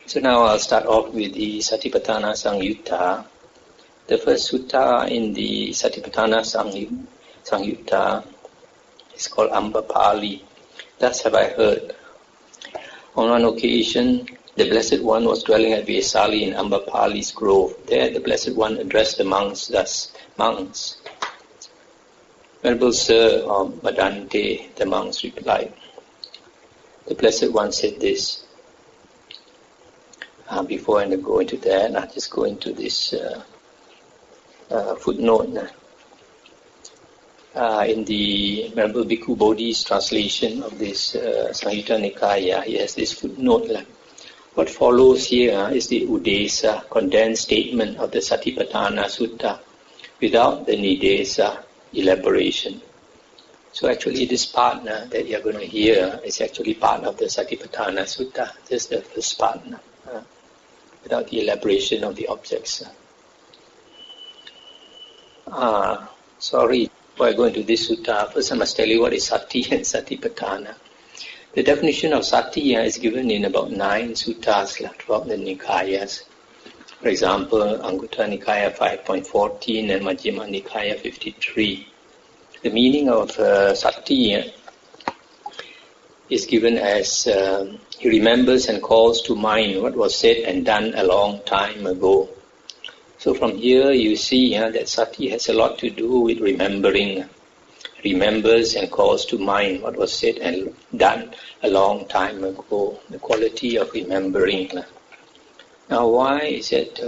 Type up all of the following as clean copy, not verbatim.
So now I'll start off with the Satipatthana Samyutta. The first sutta in the Satipatthana Samyutta is called Ambapali. Thus have I heard. On one occasion, the Blessed One was dwelling at Vesali in Ambapali's grove. There the Blessed One addressed the monks thus, Monks, Venerable Sir or Bhadante, the monks replied. The Blessed One said this. Before I go into that, I'll just go into this footnote. In the Venerable Bhikkhu Bodhi's translation of this Samyutta Nikaya, he has this footnote. What follows here is the Udesa, condensed statement of the Satipatthana Sutta, without the Nidesa, elaboration. So actually this part that you're going to hear is actually part of the Satipatthana Sutta, just the first part, without the elaboration of the objects. Sorry, before I go into this sutta, first I must tell you what is Sati and Satipatthana. The definition of Sati is given in about 9 suttas throughout the Nikayas. For example, Anguttara Nikaya 5.14 and Majjhima Nikaya 53. The meaning of Sati is given as he remembers and calls to mind what was said and done a long time ago. So from here you see that Sati has a lot to do with remembering. Remembers and calls to mind what was said and done a long time ago. The quality of remembering. Now why is it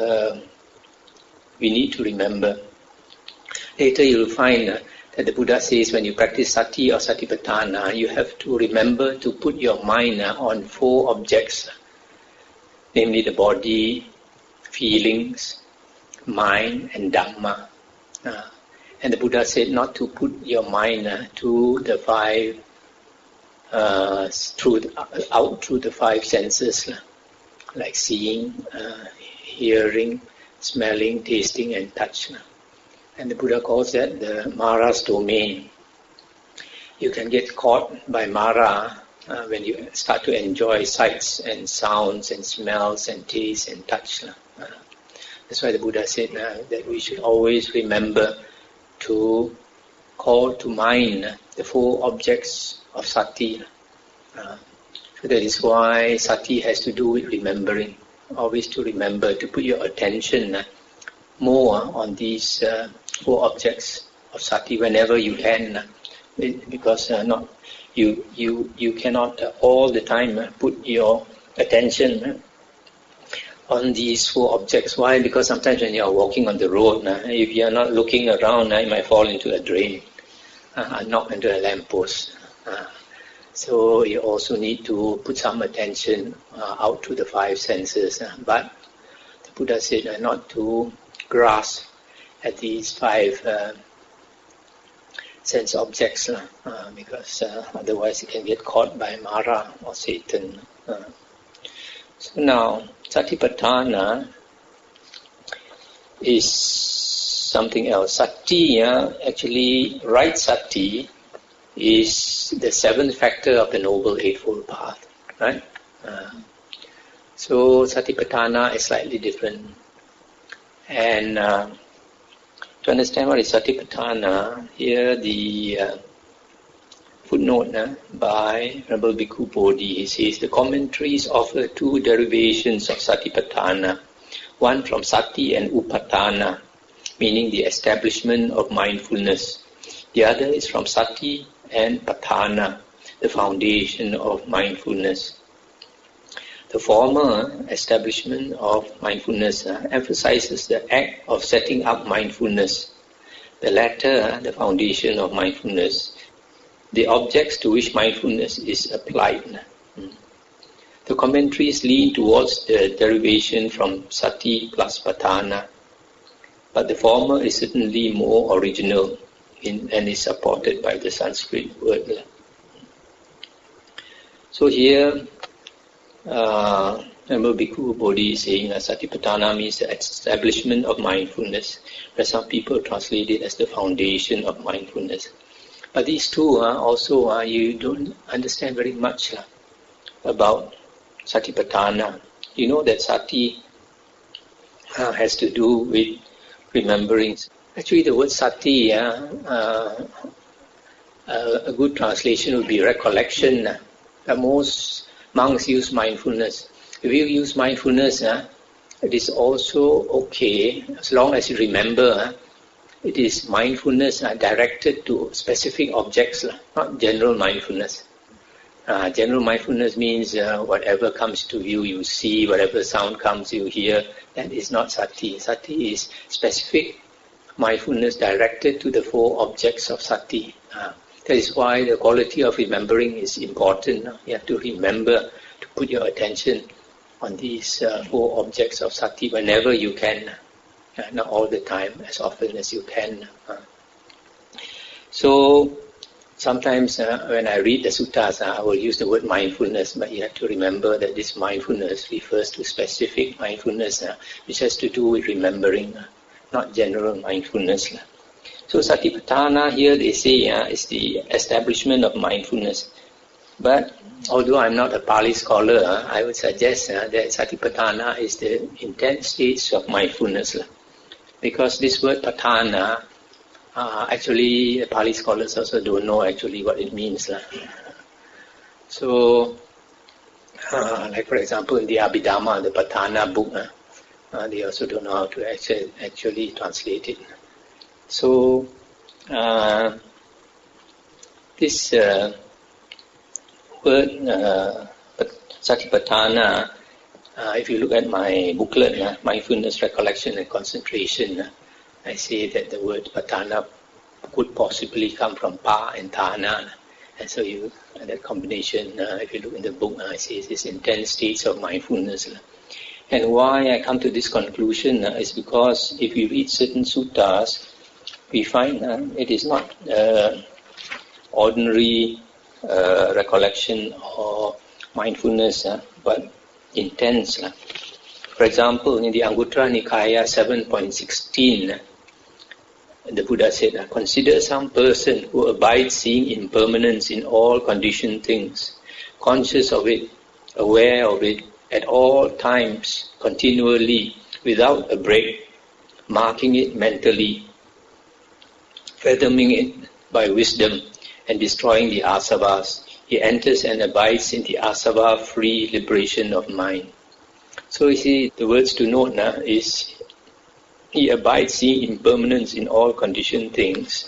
we need to remember? Later you will find that the Buddha says when you practice Sati or Satipatthana, you have to remember to put your mind on 4 objects, namely the body, feelings, mind and Dhamma. And the Buddha said not to put your mind to the 5, out through the 5 senses, like seeing, hearing, smelling, tasting and touch. And the Buddha calls that the Mara's domain. You can get caught by Mara when you start to enjoy sights and sounds and smells and tastes and touch. That's why the Buddha said that we should always remember to call to mind the 4 objects of Sati. So that is why Sati has to do with remembering. Always to remember, to put your attention more on these 4 objects of Sati whenever you can, because you cannot all the time put your attention on these 4 objects. Why? Because sometimes when you are walking on the road, if you are not looking around, you might fall into a drain, knock into a lamppost. So you also need to put some attention out to the 5 senses. But the Buddha said not to grasp at these 5 sense objects, because otherwise you can get caught by Mara or Satan. So now, Satipatthana is something else. Sati, actually, right Sati is the 7th factor of the Noble Eightfold Path, right? So Satipatthana is slightly different. And to understand what is Satipatthana, here the footnote by Venerable Bhikkhu Bodhi, he says, the commentaries offer 2 derivations of Satipatthana, one from Sati and Upatthana, meaning the establishment of mindfulness. The other is from Sati and Patthana, the foundation of mindfulness. The former, establishment of mindfulness, emphasizes the act of setting up mindfulness. The latter, the foundation of mindfulness, the objects to which mindfulness is applied. The commentaries lean towards the derivation from Sati plus Patthana, but the former is certainly more original and is supported by the Sanskrit word. So here, Venerable Bhikkhu Bodhi is saying Satipatthana means the establishment of mindfulness, where some people translate it as the foundation of mindfulness. But these 2 also, you don't understand very much about Satipatthana. You know that sati has to do with remembering. Actually, the word sati, a good translation would be recollection. Most monks use mindfulness. If you use mindfulness, it is also okay as long as you remember. It is mindfulness directed to specific objects, not general mindfulness. General mindfulness means whatever comes to you, you see, whatever sound comes, you hear. That is not sati. Sati is specific mindfulness directed to the four objects of sati. That is why the quality of remembering is important. You have to remember to put your attention on these four objects of sati whenever you can. Not all the time, as often as you can. So, sometimes when I read the suttas, I will use the word mindfulness, but you have to remember that this mindfulness refers to specific mindfulness, which has to do with remembering, not general mindfulness. So Satipatthana here they say is the establishment of mindfulness. But although I'm not a Pali scholar, I would suggest that Satipatthana is the intense states of mindfulness. Because this word patthana, actually the Pali scholars also don't know actually what it means. So, like for example in the Abhidhamma, the Patthana book, they also don't know how to actually translate it. So, this word Satipatthana, if you look at my booklet, Mindfulness, Recollection and Concentration, I say that the word patthana could possibly come from pa and thana. And so that combination, if you look in the book, I say it's intense states of mindfulness. And why I come to this conclusion is because if we read certain suttas, we find it is not ordinary recollection or mindfulness, but intense. For example, in the Anguttara Nikaya 7.16, the Buddha said, consider some person who abides seeing impermanence in all conditioned things, conscious of it, aware of it, at all times, continually, without a break, marking it mentally, fathoming it by wisdom, and destroying the asavas. He enters and abides in the asava-free liberation of mind. So you see, the words to note is, he abides seeing impermanence in all conditioned things,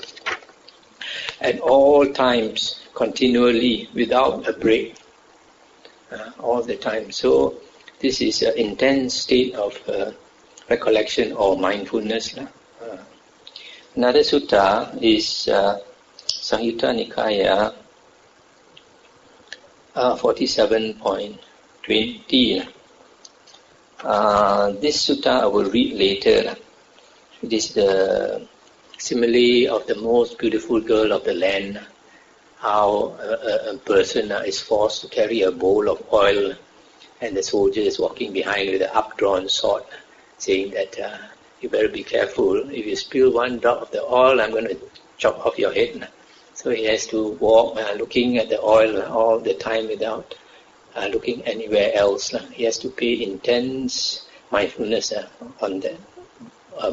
at all times, continually, without a break, all the time. So this is an intense state of recollection or mindfulness. Another sutta is Samyutta Nikaya 47.20. This sutta I will read later. It is the simile of the most beautiful girl of the land, how a person is forced to carry a bowl of oil and the soldier is walking behind with an updrawn sword saying that you better be careful, if you spill one drop of the oil I'm going to chop off your head. So he has to walk looking at the oil all the time without looking anywhere else. He has to pay intense mindfulness on the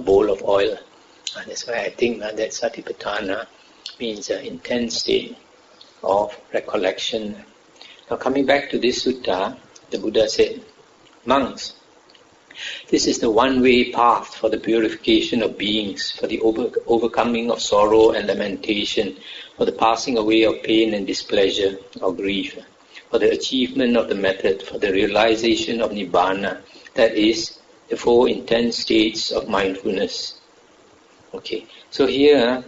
bowl of oil. That's why I think that Satipatthana means an intense state of recollection. Now coming back to this sutta, the Buddha said, monks, this is the one-way path for the purification of beings, for the overcoming of sorrow and lamentation, for the passing away of pain and displeasure or grief, for the achievement of the method, for the realization of Nibbana, that is, the four intense states of mindfulness. Okay, so here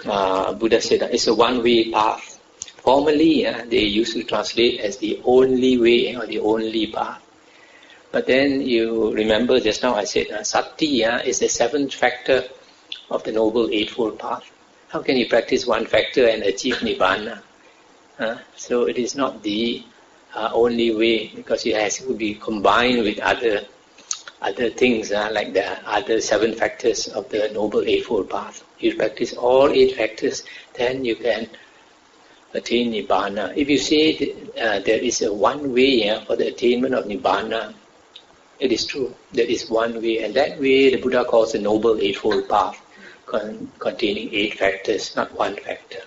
Buddha said that it's a one-way path. Formerly, they used to translate as the only way or the only path. But then you remember just now I said sati is the seventh factor of the Noble Eightfold Path. How can you practice one factor and achieve Nibbana? So it is not the only way, because it has to be combined with other things like the other seven factors of the Noble Eightfold Path. You practice all 8 factors, then you can attain Nibbana. If you say there is a one way for the attainment of Nibbana, It is true. That is one way, and that way the Buddha calls the Noble Eightfold Path, containing 8 factors, not one factor.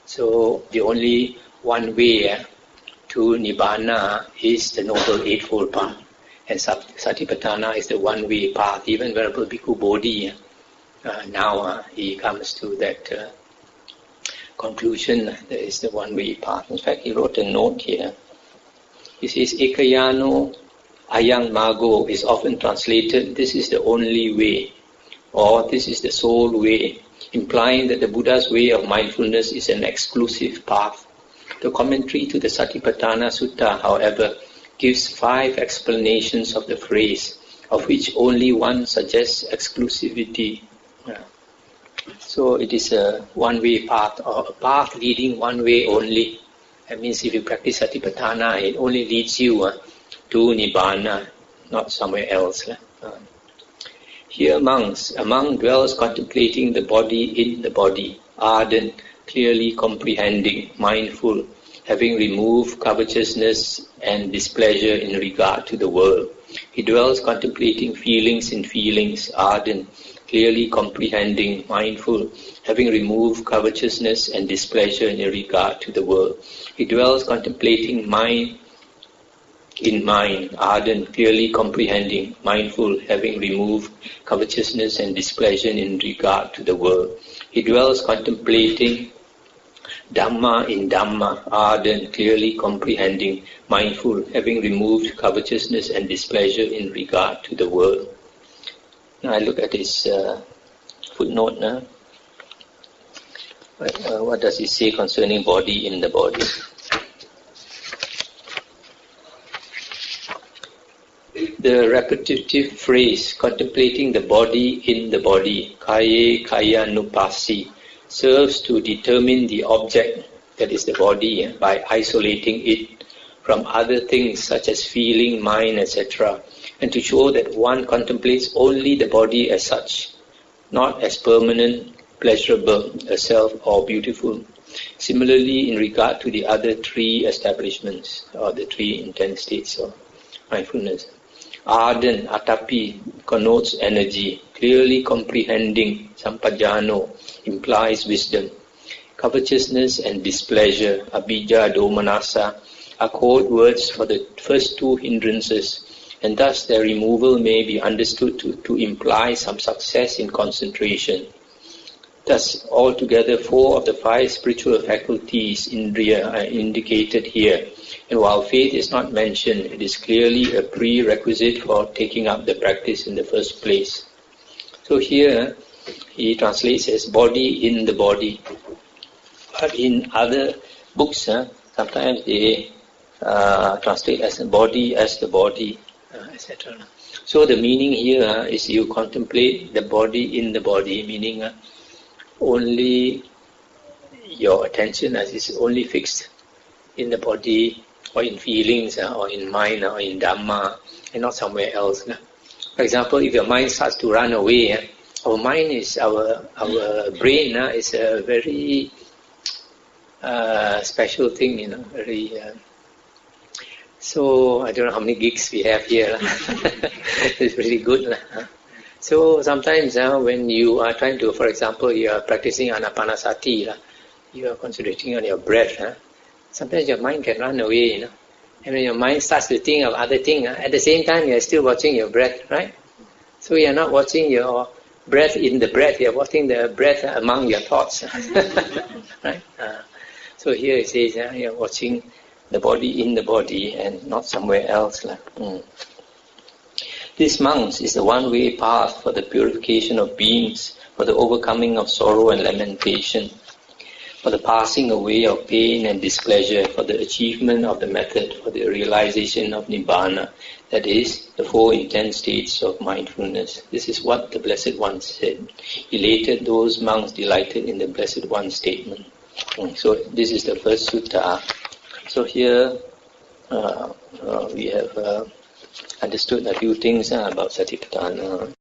So the only one way to Nibbana is the Noble Eightfold Path, and Satipatthana is the one-way path. Even Venerable Bhikkhu Bodhi, now he comes to that conclusion. That is the one-way path. In fact, he wrote a note here. He says, Ekayano Ayang Mago is often translated, this is the only way, or this is the sole way, implying that the Buddha's way of mindfulness is an exclusive path. The commentary to the Satipatthana Sutta, however, gives 5 explanations of the phrase, of which only one suggests exclusivity. So it is a one-way path, or a path leading one way only. That means if you practice Satipatthana, it only leads you to Nibbana, not somewhere else. Here a monk dwells contemplating the body in the body, ardent, clearly comprehending, mindful, having removed covetousness and displeasure in regard to the world. He dwells contemplating feelings in feelings, ardent, clearly comprehending, mindful, having removed covetousness and displeasure in regard to the world. He dwells contemplating mind in mind, ardent, clearly comprehending, mindful, having removed covetousness and displeasure in regard to the world. He dwells contemplating Dhamma in Dhamma, ardent, clearly comprehending, mindful, having removed covetousness and displeasure in regard to the world. Now I look at his footnote now. What does he say concerning body in the body? The repetitive phrase, contemplating the body in the body, kaye kayanupasi, serves to determine the object, that is the body, by isolating it from other things such as feeling, mind, etc., and to show that one contemplates only the body as such, not as permanent, pleasurable, a self, or beautiful. Similarly, in regard to the other 3 establishments, or the 3 intense states of mindfulness, ardent, atapi, connotes energy, clearly comprehending, sampajano, implies wisdom. Covetousness and displeasure, abhijja, domanassa, are code words for the first 2 hindrances, and thus their removal may be understood to imply some success in concentration. Thus, altogether 4 of the 5 spiritual faculties, indriya, are indicated here, and while faith is not mentioned, it is clearly a prerequisite for taking up the practice in the first place. So here, he translates as body in the body. But in other books, sometimes they translate as body as the body, etc. So the meaning here is you contemplate the body in the body, meaning only your attention is only fixed in the body, or in feelings, or in mind, or in Dhamma, and not somewhere else. For example, if your mind starts to run away, our mind is, our brain is a very special thing, very... So, I don't know how many gigs we have here. It's really good. So, sometimes when you are trying to, for example, you are practicing anapanasati, you are concentrating on your breath, sometimes your mind can run away, and when your mind starts to think of other things, at the same time you are still watching your breath, right? So you are not watching your breath in the breath, you are watching the breath among your thoughts, right? So here it says you are watching the body in the body and not somewhere else. This monks is the one-way path for the purification of beings, for the overcoming of sorrow and lamentation, for the passing away of pain and displeasure, for the achievement of the method, for the realization of Nibbana, that is, the 4 intense states of mindfulness. This is what the Blessed One said. Elated those monks delighted in the Blessed One's statement. So this is the first sutta. So here we have understood a few things about Satipatthana.